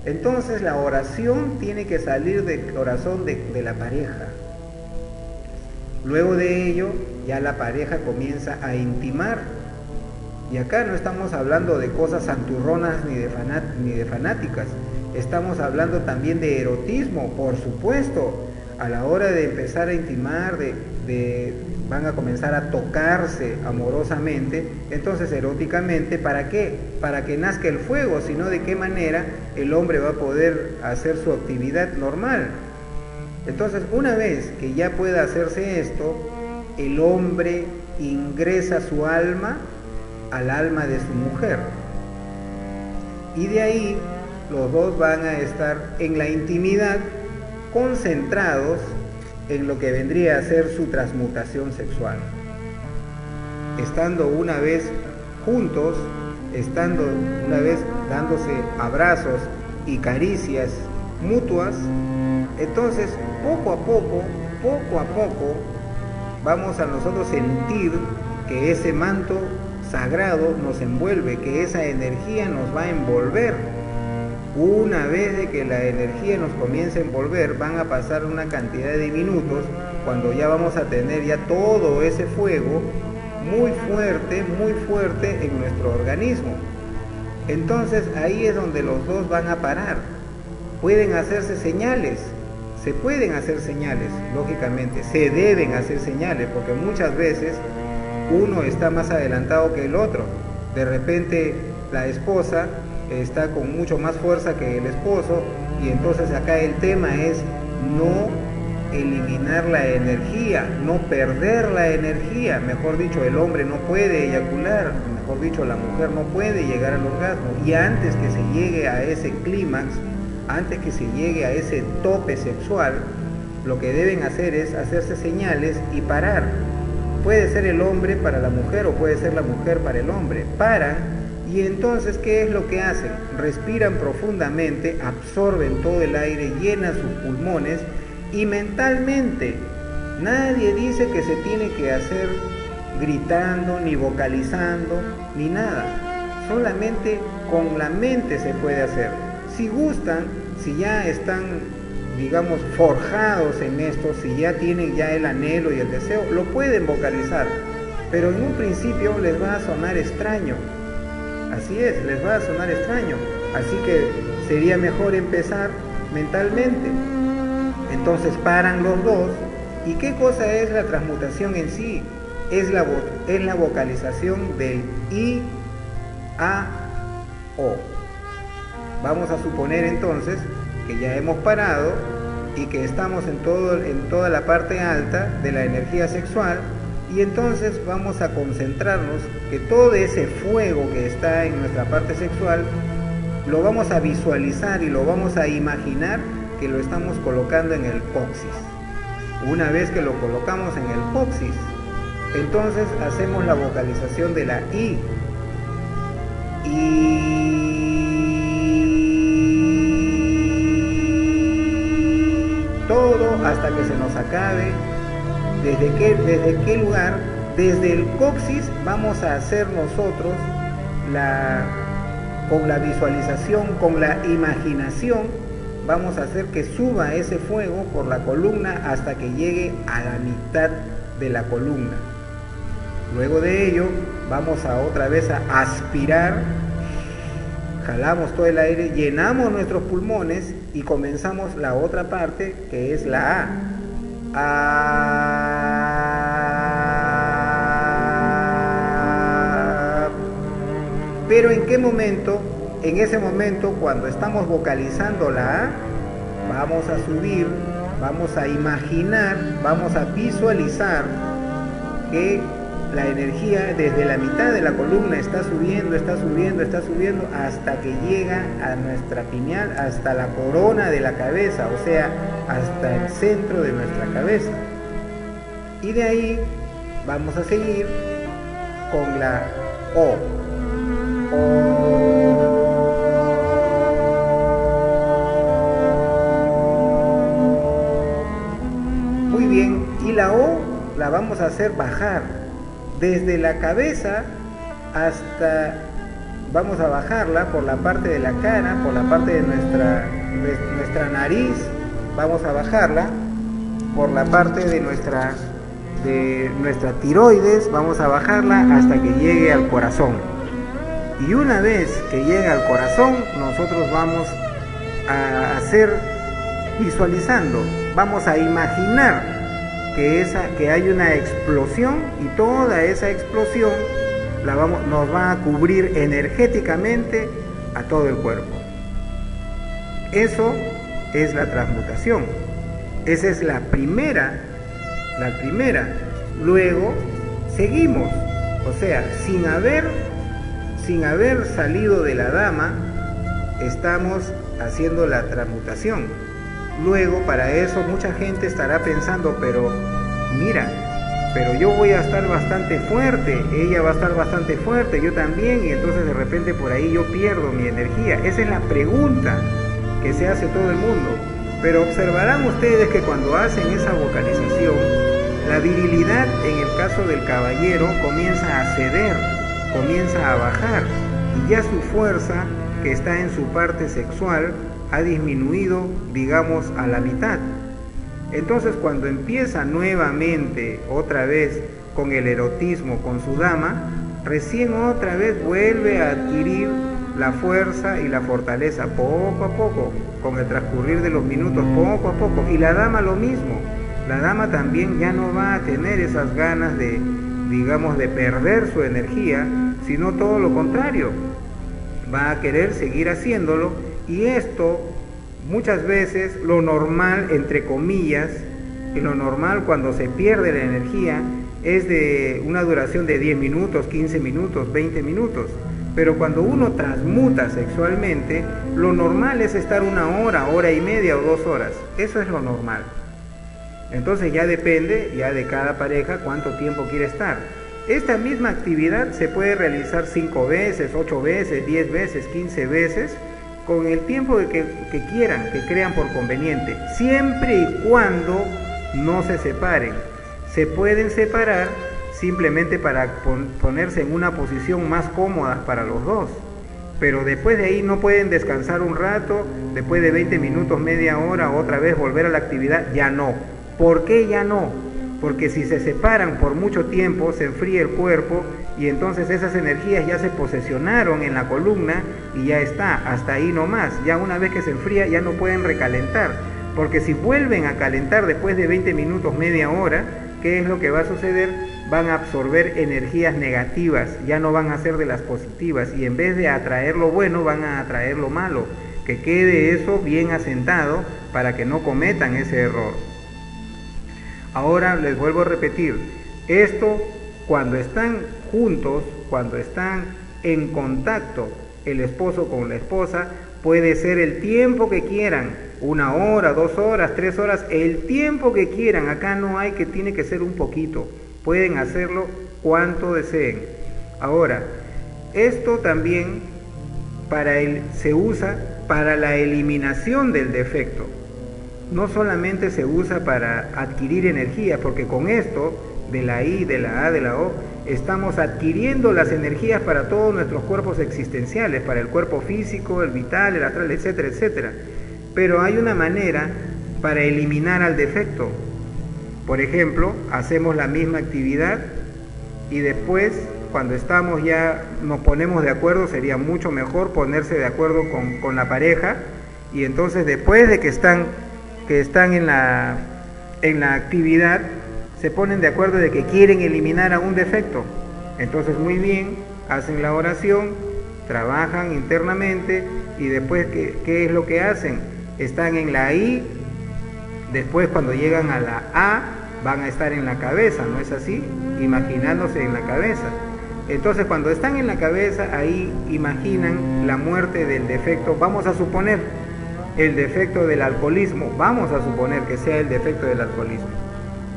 Entonces la oración tiene que salir del corazón de la pareja. Luego de ello, ya la pareja comienza a intimar. Y acá no estamos hablando de cosas santurronas ni de fanáticas. Estamos hablando también de erotismo, por supuesto. A la hora de empezar a intimar, van a comenzar a tocarse amorosamente, entonces eróticamente. ¿Para qué? Para que nazca el fuego, sino de qué manera el hombre va a poder hacer su actividad normal. Entonces, una vez que ya pueda hacerse esto, el hombre ingresa su alma al alma de su mujer, y de ahí los dos van a estar en la intimidad, concentrados en lo que vendría a ser su transmutación sexual. Estando una vez juntos, estando una vez dándose abrazos y caricias mutuas, entonces poco a poco, vamos a nosotros sentir que ese manto sagrado nos envuelve, que esa energía nos va a envolver. Una vez de que la energía nos comience a envolver, van a pasar una cantidad de minutos cuando ya vamos a tener ya todo ese fuego muy fuerte en nuestro organismo. Entonces ahí es donde los dos van a parar. Pueden hacerse señales, se pueden hacer señales, lógicamente, se deben hacer señales, porque muchas veces uno está más adelantado que el otro. De repente la esposa está con mucho más fuerza que el esposo, y entonces acá el tema es no eliminar la energía, no perder la energía. Mejor dicho, el hombre no puede eyacular, mejor dicho, la mujer no puede llegar al orgasmo, y antes que se llegue a ese clímax, antes que se llegue a ese tope sexual, lo que deben hacer es hacerse señales y parar. Puede ser el hombre para la mujer o puede ser la mujer para el hombre. Paran. Y entonces, ¿qué es lo que hacen? Respiran profundamente, absorben todo el aire, llenan sus pulmones, y mentalmente, nadie dice que se tiene que hacer gritando, ni vocalizando, ni nada. Solamente con la mente se puede hacer. Si gustan, si ya están, digamos, forjados en esto, si ya tienen ya el anhelo y el deseo, lo pueden vocalizar. Pero en un principio les va a sonar extraño. Así es, les va a sonar extraño. Así que sería mejor empezar mentalmente. Entonces paran los dos. ¿Y qué cosa es la transmutación en sí? Es la vocalización del I, A, O. Vamos a suponer entonces que ya hemos parado y que estamos en toda la parte alta de la energía sexual, y entonces vamos a concentrarnos que todo ese fuego que está en nuestra parte sexual lo vamos a visualizar y lo vamos a imaginar que lo estamos colocando en el coxis. Una vez que lo colocamos en el coxis, entonces hacemos la vocalización de la I. Y todo hasta que se nos acabe. ¿Desde qué lugar? Desde el coxis vamos a hacer nosotros con la visualización, con la imaginación, vamos a hacer que suba ese fuego por la columna hasta que llegue a la mitad de la columna. Luego de ello vamos a otra vez a aspirar, jalamos todo el aire, llenamos nuestros pulmones y comenzamos la otra parte, que es la A. Pero ¿en qué momento? En ese momento, cuando estamos vocalizando la A, vamos a subir, vamos a imaginar, vamos a visualizar que la energía desde la mitad de la columna está subiendo, está subiendo, está subiendo hasta que llega a nuestra pineal, hasta la corona de la cabeza, o sea, hasta el centro de nuestra cabeza. Y de ahí vamos a seguir con la O. Muy bien, y la O la vamos a hacer bajar desde la cabeza hasta, vamos a bajarla por la parte de la cara, por la parte de nuestra nariz, vamos a bajarla por la parte de nuestra tiroides, vamos a bajarla hasta que llegue al corazón. Y una vez que llega al corazón, nosotros vamos a hacer visualizando, vamos a imaginar que hay una explosión, y toda esa explosión nos va a cubrir energéticamente a todo el cuerpo. Eso es la transmutación. Esa es la primera. Luego seguimos, o sea, sin haber salido de la dama, estamos haciendo la transmutación. Luego, para eso mucha gente estará pensando, pero yo voy a estar bastante fuerte, ella va a estar bastante fuerte, yo también, y entonces de repente por ahí yo pierdo mi energía. Esa es la pregunta que se hace todo el mundo. Pero observarán ustedes que cuando hacen esa vocalización, la virilidad en el caso del caballero comienza a ceder, comienza a bajar, y ya su fuerza que está en su parte sexual ha disminuido, digamos, a la mitad. Entonces, cuando empieza nuevamente otra vez con el erotismo con su dama, recién otra vez vuelve a adquirir la fuerza y la fortaleza poco a poco, con el transcurrir de los minutos, poco a poco. Y la dama lo mismo. La dama también ya no va a tener esas ganas de, digamos, de perder su energía, sino todo lo contrario. Va a querer seguir haciéndolo, y esto muchas veces, lo normal, entre comillas, y lo normal cuando se pierde la energía es de una duración de 10 minutos, 15 minutos, 20 minutos. Pero cuando uno transmuta sexualmente, lo normal es estar 1 hora, hora y media o 2 horas. Eso es lo normal. Entonces ya depende de cada pareja cuánto tiempo quiere estar. Esta misma actividad se puede realizar 5 veces, 8 veces, 10 veces, 15 veces, con el tiempo que quieran, que crean por conveniente, siempre y cuando no se separen. Se pueden separar simplemente para ponerse en una posición más cómoda para los dos, pero después de ahí no pueden descansar un rato, después de 20 minutos, media hora, otra vez volver a la actividad. Ya no. ¿Por qué ya no? Porque si se separan por mucho tiempo, se enfría el cuerpo, y entonces esas energías ya se posesionaron en la columna y ya está, hasta ahí nomás. Ya una vez que se enfría ya no pueden recalentar. porque si vuelven a calentar después de 20 minutos, media hora, ¿qué es lo que va a suceder? Van a absorber energías negativas, ya no van a ser de las positivas, y en vez de atraer lo bueno, van a atraer lo malo. Que quede eso bien asentado para que no cometan ese error. Ahora les vuelvo a repetir, esto cuando están juntos, cuando están en contacto el esposo con la esposa, puede ser el tiempo que quieran, 1 hora, 2 horas, 3 horas, el tiempo que quieran. Acá no hay que tiene que ser un poquito, pueden hacerlo cuanto deseen. Ahora, esto también se usa para la eliminación del defecto. No solamente se usa para adquirir energía, porque con esto, de la I, de la A, de la O, estamos adquiriendo las energías para todos nuestros cuerpos existenciales, para el cuerpo físico, el vital, el astral, etcétera, etcétera. Pero hay una manera para eliminar al defecto. Por ejemplo, hacemos la misma actividad y después, cuando estamos ya, nos ponemos de acuerdo, sería mucho mejor ponerse de acuerdo con la pareja, y entonces después de que están en la actividad, se ponen de acuerdo de que quieren eliminar a un defecto. Entonces muy bien, hacen la oración, trabajan internamente y después ¿qué es lo que hacen? Están en la I, después cuando llegan a la A van a estar en la cabeza, ¿no es así? Imaginándose en la cabeza. Entonces cuando están en la cabeza, ahí imaginan la muerte del defecto, vamos a suponer el defecto del alcoholismo, vamos a suponer que sea el defecto del alcoholismo.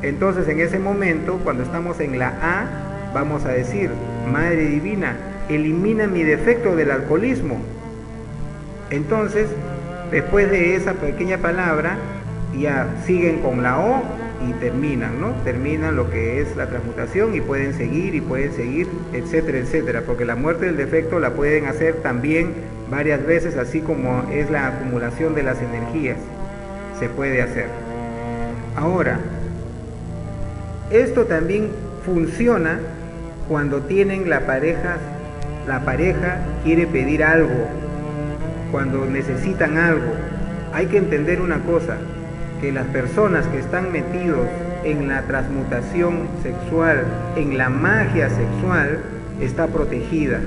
Entonces en ese momento, cuando estamos en la A, vamos a decir, Madre Divina, elimina mi defecto del alcoholismo. Entonces, después de esa pequeña palabra, ya siguen con la O y terminan, ¿no? Terminan lo que es la transmutación y pueden seguir, etcétera, etcétera, porque la muerte del defecto la pueden hacer también varias veces, así como es la acumulación de las energías, se puede hacer. Ahora, esto también funciona cuando tienen la pareja quiere pedir algo, cuando necesitan algo. Hay que entender una cosa, que las personas que están metidos en la transmutación sexual, en la magia sexual, está protegida.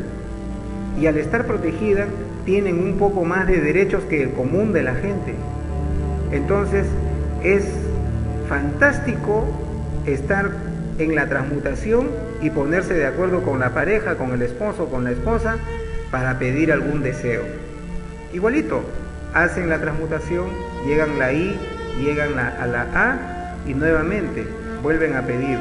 Y al estar protegida, tienen un poco más de derechos que el común de la gente. Entonces, es fantástico estar en la transmutación y ponerse de acuerdo con la pareja, con el esposo, con la esposa, para pedir algún deseo. Igualito, hacen la transmutación, llegan la I, llegan a la A y nuevamente vuelven a pedir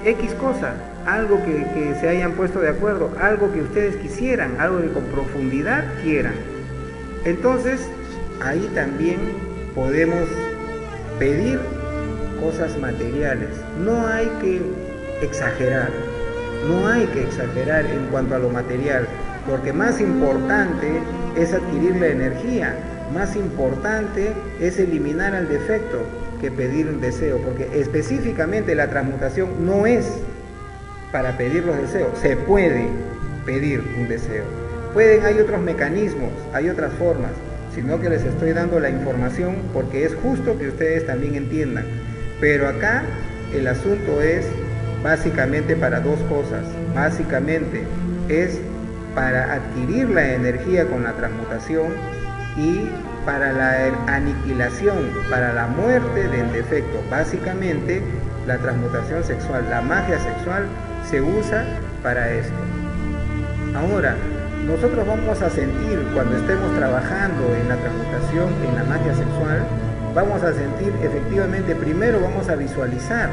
X cosa, algo que se hayan puesto de acuerdo, algo que ustedes quisieran, algo que con profundidad quieran. Entonces, ahí también podemos pedir cosas materiales. No hay que exagerar en cuanto a lo material, porque más importante es adquirir la energía, más importante es eliminar al defecto que pedir un deseo, porque específicamente la transmutación no es para pedir los deseos. Se puede pedir un deseo, hay otros mecanismos, hay otras formas, sino que les estoy dando la información porque es justo que ustedes también entiendan. Pero acá el asunto es básicamente para dos cosas. Básicamente es para adquirir la energía con la transmutación y para la aniquilación, para la muerte del defecto. Básicamente la transmutación sexual, la magia sexual se usa para esto. Ahora, nosotros vamos a sentir cuando estemos trabajando en la transmutación, en la magia sexual, vamos a sentir efectivamente, primero vamos a visualizar,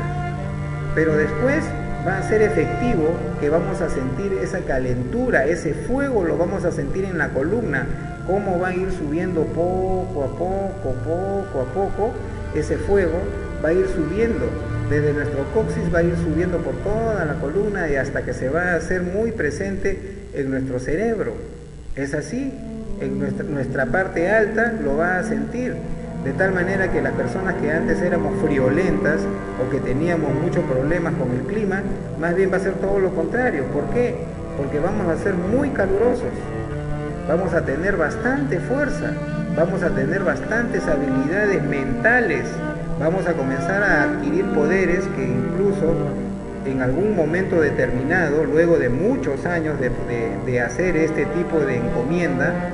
pero después va a ser efectivo que vamos a sentir esa calentura, ese fuego lo vamos a sentir en la columna, cómo va a ir subiendo poco a poco, ese fuego va a ir subiendo, desde nuestro coxis va a ir subiendo por toda la columna y hasta que se va a hacer muy presente en nuestro cerebro. Es así, en nuestra parte alta lo va a sentir, de tal manera que las personas que antes éramos friolentas o que teníamos muchos problemas con el clima, más bien va a ser todo lo contrario. ¿Por qué? Porque vamos a ser muy calurosos. vamos a tener bastante fuerza, vamos a tener bastantes habilidades mentales, vamos a comenzar a adquirir poderes que incluso en algún momento determinado, luego de muchos años de hacer este tipo de encomienda,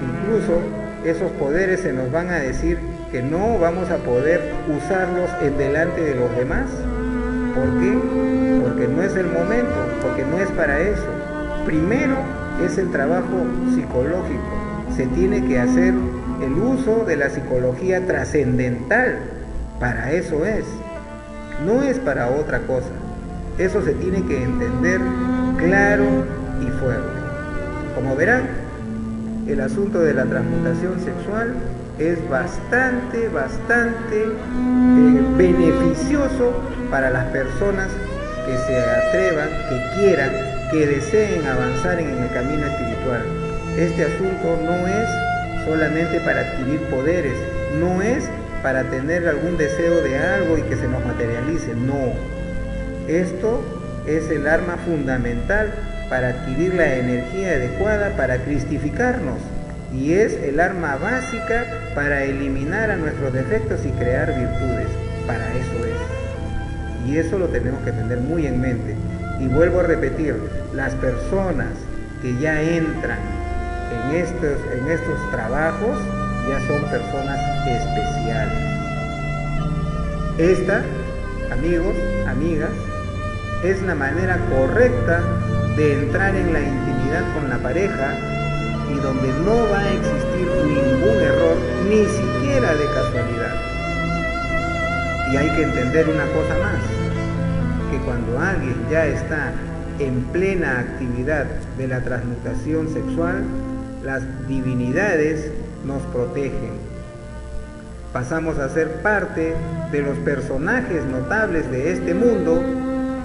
incluso esos poderes se nos van a decir que no vamos a poder usarlos en delante de los demás. ¿Por qué? Porque no es el momento, porque no es para eso. Primero es el trabajo psicológico. Se tiene que hacer el uso de la psicología trascendental. Para eso es. No es para otra cosa. Eso se tiene que entender claro y fuerte. Como verán, el asunto de la transmutación sexual es bastante beneficioso para las personas que se atrevan, que quieran, que deseen avanzar en el camino espiritual. Este asunto no es solamente para adquirir poderes, no es para tener algún deseo de algo y que se nos materialice, no. Esto es el arma fundamental para adquirir la energía adecuada para cristificarnos, y es el arma básica para eliminar a nuestros defectos y crear virtudes. Para eso es. Y eso lo tenemos que tener muy en mente. Y vuelvo a repetir, las personas que ya entran en estos trabajos ya son personas especiales. Esta, amigos, amigas, es la manera correcta de entrar en la intimidad con la pareja, y donde no va a existir ningún error, ni siquiera de casualidad. Y hay que entender una cosa más, que cuando alguien ya está en plena actividad de la transmutación sexual, las divinidades nos protegen. Pasamos a ser parte de los personajes notables de este mundo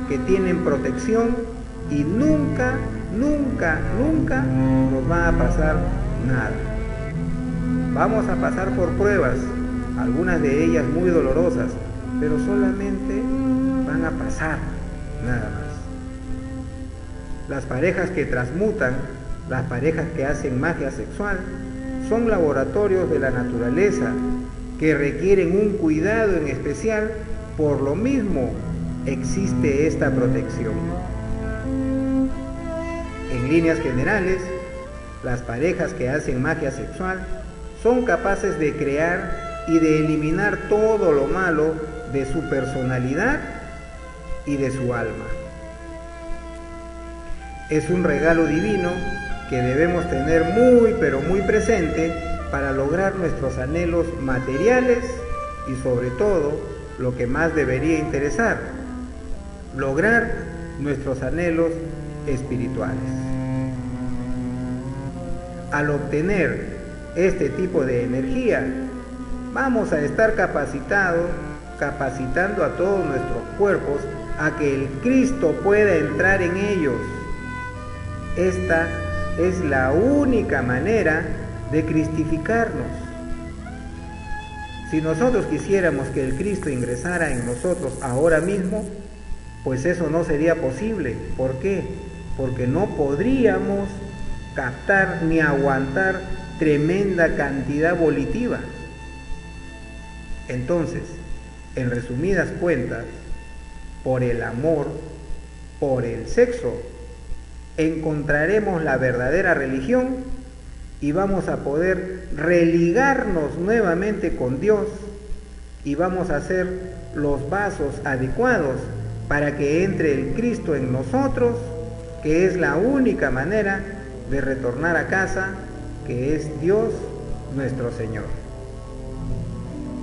que tienen protección, y nunca nos va a pasar nada. Vamos a pasar por pruebas, algunas de ellas muy dolorosas, pero solamente van a pasar, nada más. Las parejas que transmutan, las parejas que hacen magia sexual, son laboratorios de la naturaleza que requieren un cuidado en especial. Por lo mismo existe esta protección. En líneas generales, las parejas que hacen magia sexual son capaces de crear y de eliminar todo lo malo de su personalidad y de su alma. Es un regalo divino que debemos tener muy pero muy presente para lograr nuestros anhelos materiales y, sobre todo, lo que más debería interesar, lograr nuestros anhelos espirituales. Al obtener este tipo de energía, vamos a estar capacitando a todos nuestros cuerpos a que el Cristo pueda entrar en ellos. Esta es la única manera de cristificarnos. Si nosotros quisiéramos que el Cristo ingresara en nosotros ahora mismo, pues eso no sería posible. ¿Por qué? Porque no podríamos captar ni aguantar tremenda cantidad volitiva. Entonces, en resumidas cuentas, por el amor, por el sexo, encontraremos la verdadera religión y vamos a poder religarnos nuevamente con Dios, y vamos a hacer los vasos adecuados para que entre el Cristo en nosotros, que es la única manera de retornar a casa, que es Dios nuestro Señor.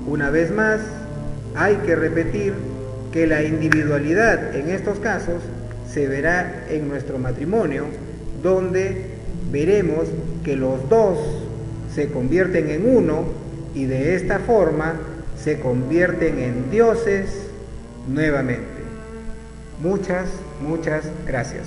Una vez más, hay que repetir que la individualidad en estos casos se verá en nuestro matrimonio, donde veremos que los dos se convierten en uno, y de esta forma se convierten en dioses nuevamente. Muchas gracias.